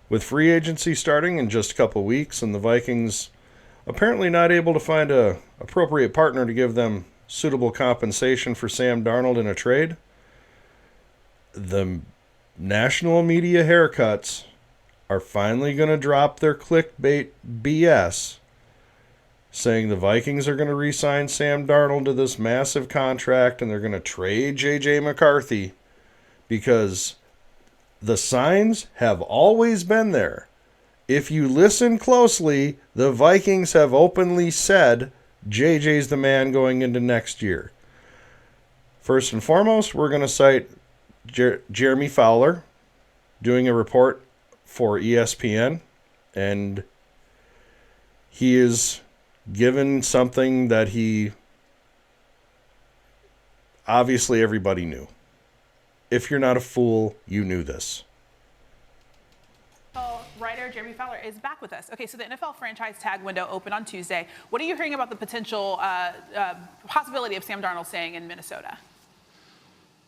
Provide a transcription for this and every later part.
With free agency starting in just a couple weeks and the Vikings apparently not able to find a appropriate partner to give them suitable compensation for Sam Darnold in a trade, the national media haircuts are finally going to drop their clickbait BS saying the Vikings are going to re-sign Sam Darnold to this massive contract and they're going to trade JJ McCarthy because the signs have always been there. If you listen closely, the Vikings have openly said JJ's the man going into next year. First and foremost, we're going to cite Jeremy Fowler doing a report for ESPN, and he is given something that he obviously everybody knew. If you're not a fool, you knew this. Writer Jeremy Fowler is back with us. Okay, so the NFL franchise tag window opened on Tuesday. What are you hearing about the potential possibility of Sam Darnold staying in Minnesota?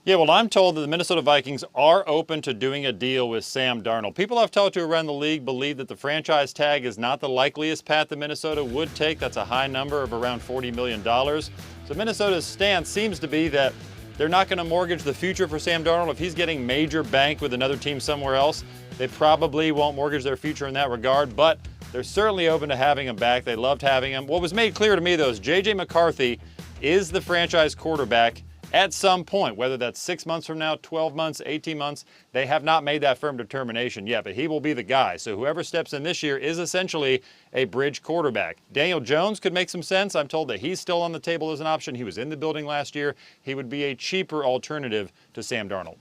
Yeah, well, I'm told that the Minnesota Vikings are open to doing a deal with Sam Darnold. People I've talked to around the league believe that the franchise tag is not the likeliest path that Minnesota would take. That's a high number of around $40 million. So Minnesota's stance seems to be that they're not going to mortgage the future for Sam Darnold. If he's getting major bank with another team somewhere else, they probably won't mortgage their future in that regard, but they're certainly open to having him back. They loved having him. What was made clear to me, though, is JJ McCarthy is the franchise quarterback at some point, whether that's 6 months from now, 12 months, 18 months. They have not made that firm determination yet, but he will be the guy. So whoever steps in this year is essentially a bridge quarterback. Daniel Jones could make some sense. I'm told that he's still on the table as an option. He was in the building last year. He would be a cheaper alternative to Sam Darnold.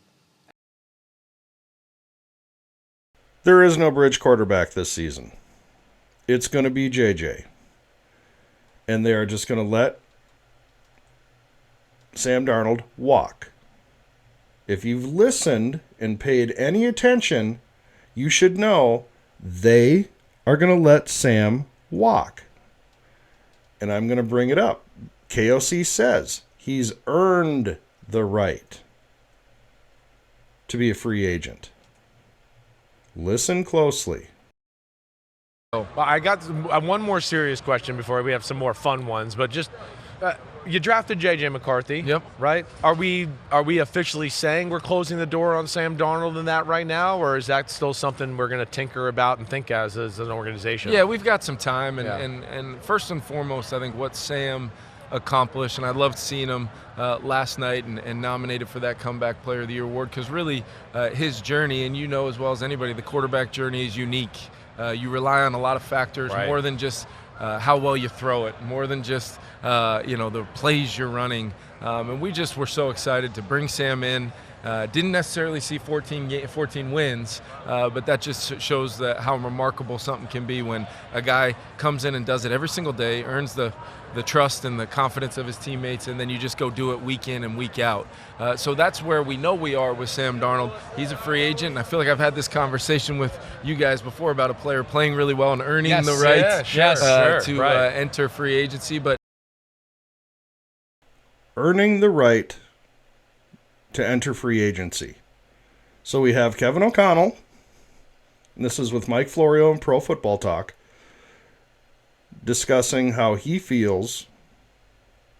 There is no bridge quarterback this season. It's going to be JJ. And they are just going to let Sam Darnold walk. If you've listened and paid any attention, you should know they are going to let Sam walk. And I'm going to bring it up. KOC says he's earned the right to be a free agent. Listen closely. Well, I got one more serious question before we have some more fun ones, but just you drafted JJ McCarthy. Yep. Right? Are we officially saying we're closing the door on Sam Darnold in that right now, or is that still something we're going to tinker about and think as an organization? Yeah, we've got some time, and first and foremost, I think what Sam accomplished, and I loved seeing him last night and nominated for that Comeback Player of the Year award, because really his journey, and you know as well as anybody, the quarterback journey is unique. You rely on a lot of factors, right, more than just how well you throw it, more than just the plays you're running. And we just were so excited to bring Sam in. Didn't necessarily see 14 wins, but that just shows how remarkable something can be when a guy comes in and does it every single day, earns the trust and the confidence of his teammates, and then you just go do it week in and week out. So that's where we know we are with Sam Darnold. He's a free agent, and I feel like I've had this conversation with you guys before about a player playing really well and earning the right to enter free agency. But earning the right to enter free agency. So we have Kevin O'Connell, and this is with Mike Florio and Pro Football Talk, discussing how he feels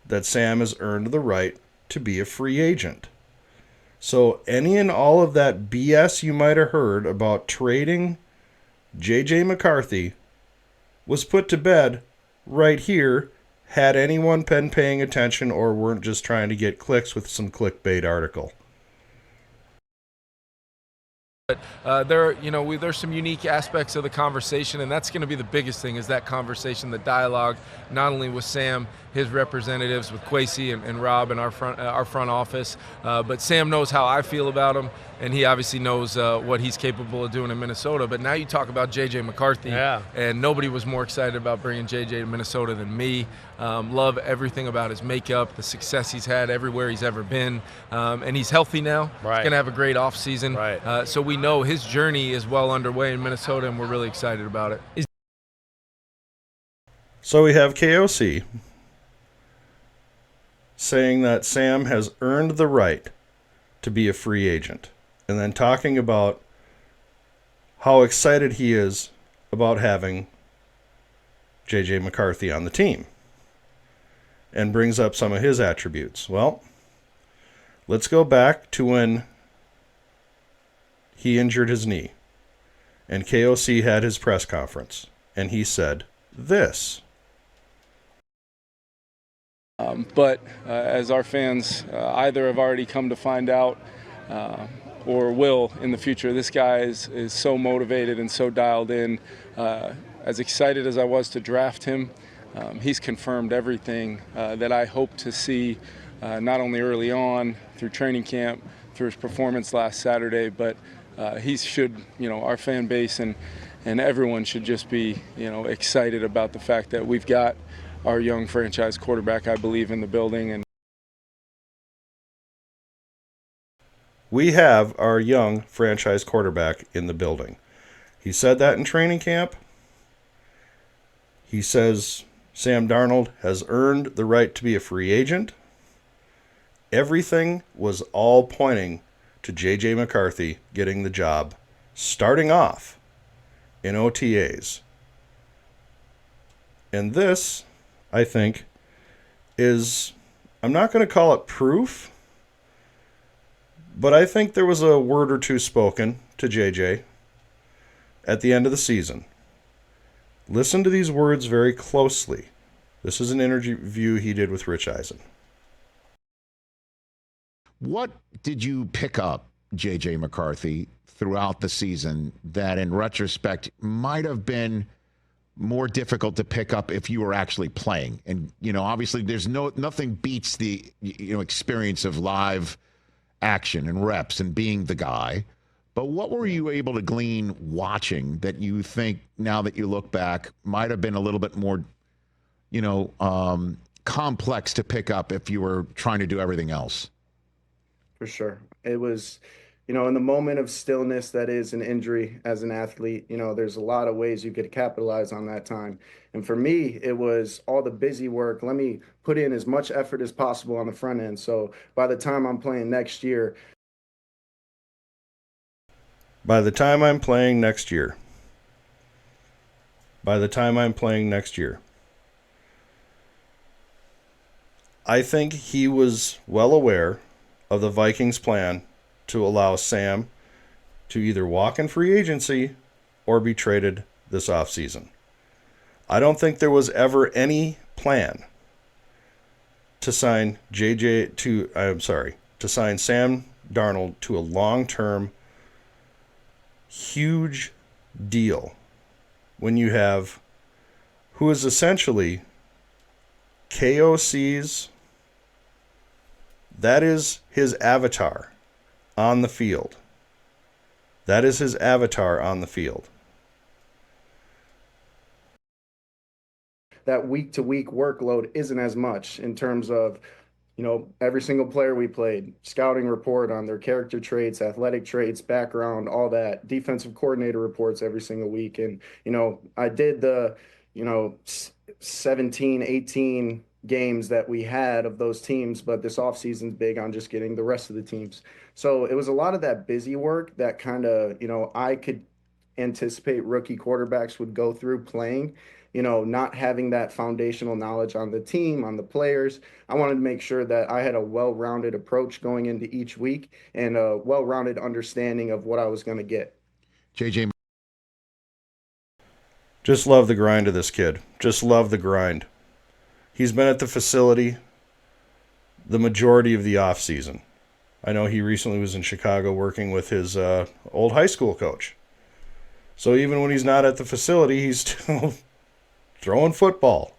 that Sam has earned the right to be a free agent. So any and all of that BS you might have heard about trading JJ McCarthy was put to bed right here, had anyone been paying attention or weren't just trying to get clicks with some clickbait article. But there's some unique aspects of the conversation, and that's going to be the biggest thing, is that conversation, the dialogue, not only with Sam, his representatives, with Kwesi and Rob and our front office, but Sam knows how I feel about him, and he obviously knows what he's capable of doing in Minnesota. But now you talk about JJ McCarthy, and nobody was more excited about bringing JJ to Minnesota than me. Love everything about his makeup, the success he's had everywhere he's ever been, and he's healthy now. Right. He's going to have a great offseason. Right. So we know his journey is well underway in Minnesota, and we're really excited about it. So we have KOC saying that Sam has earned the right to be a free agent, and then talking about how excited he is about having JJ McCarthy on the team and brings up some of his attributes. Well, let's go back to when he injured his knee and KOC had his press conference and he said this. But as our fans either have already come to find out or will in the future, this guy is so motivated and so dialed in. As excited as I was to draft him, he's confirmed everything that I hope to see, not only early on through training camp, through his performance last Saturday, but he should, our fan base and everyone should just be, excited about the fact that we've got our young franchise quarterback, I believe, in the building. And we have our young franchise quarterback in the building. He said that in training camp. He says Sam Darnold has earned the right to be a free agent. Everything was all pointing to JJ McCarthy getting the job, starting off in OTAs. And this, I think, is, I'm not going to call it proof, but I think there was a word or two spoken to JJ at the end of the season. Listen to these words very closely. This is an interview he did with Rich Eisen. What did you pick up, JJ McCarthy, throughout the season that in retrospect might have been more difficult to pick up if you were actually playing? And, obviously there's nothing beats the, experience of live action and reps and being the guy. But what were you able to glean watching that you think, now that you look back, might have been a little bit more, complex to pick up if you were trying to do everything else? For sure. It was, in the moment of stillness that is an injury as an athlete, there's a lot of ways you could capitalize on that time. And for me, it was all the busy work. Let me put in as much effort as possible on the front end. So by the time I'm playing next year, By the time I'm playing next year. I think he was well aware of the Vikings' plan to allow Sam to either walk in free agency or be traded this offseason. I don't think there was ever any plan to sign to sign Sam Darnold to a long-term huge deal when you have who is essentially KOC's, that is his avatar on the field. That is his avatar on the field. that week-to-week workload isn't as much in terms of, every single player we played, scouting report on their character traits, athletic traits, background, all that, defensive coordinator reports every single week. And, I did the, 17, 18 games that we had of those teams, but this offseason's big on just getting the rest of the teams. So it was a lot of that busy work that kind of, I could anticipate rookie quarterbacks would go through playing, not having that foundational knowledge on the team, on the players. I wanted to make sure that I had a well-rounded approach going into each week and a well-rounded understanding of what I was going to get. JJ. Just love the grind of this kid. Just love the grind. He's been at the facility the majority of the offseason. I know he recently was in Chicago working with his old high school coach. So even when he's not at the facility, he's still throwing football.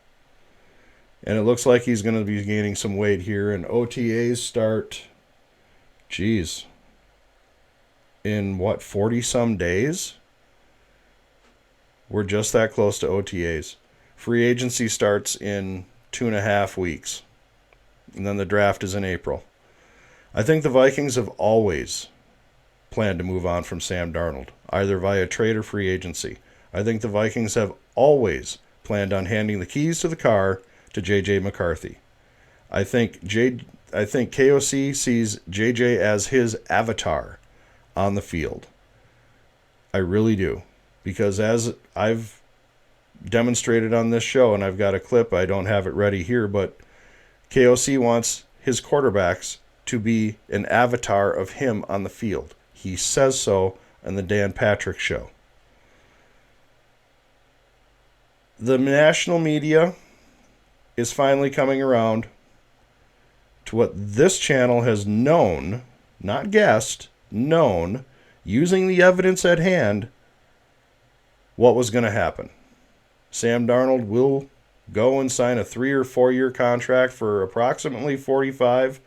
And it looks like he's going to be gaining some weight here. And OTAs start, in 40-some days? We're just that close to OTAs. Free agency starts in 2.5 weeks. And then the draft is in April. I think the Vikings have always planned to move on from Sam Darnold, either via trade or free agency. I think the Vikings have always planned on handing the keys to the car to JJ McCarthy. I think KOC sees JJ as his avatar on the field. I really do. Because as I've demonstrated on this show, and I've got a clip, I don't have it ready here, but KOC wants his quarterbacks to be an avatar of him on the field. He says so on the Dan Patrick Show. The national media is finally coming around to what this channel has known, not guessed, known, using the evidence at hand, what was going to happen. Sam Darnold will go and sign a 3 or 4 year contract for approximately $45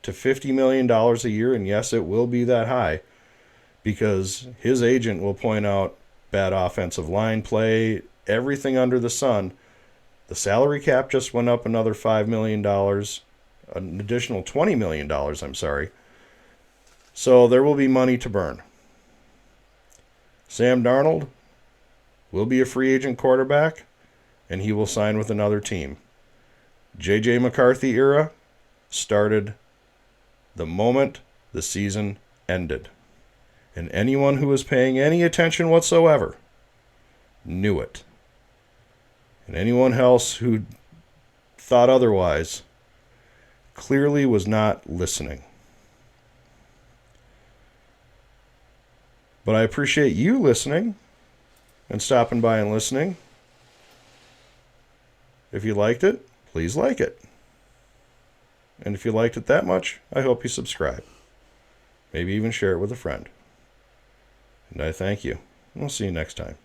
to $50 million a year, and yes, it will be that high, because his agent will point out bad offensive line play, everything under the sun. The salary cap just went up another $5 million, an additional $20 million, I'm sorry. So there will be money to burn. Sam Darnold will be a free agent quarterback, and he will sign with another team. JJ McCarthy era started the moment the season ended. And anyone who was paying any attention whatsoever knew it. And anyone else who thought otherwise clearly was not listening. But I appreciate you listening and stopping by and listening. If you liked it, please like it. And if you liked it that much, I hope you subscribe. Maybe even share it with a friend. And I thank you. We'll see you next time.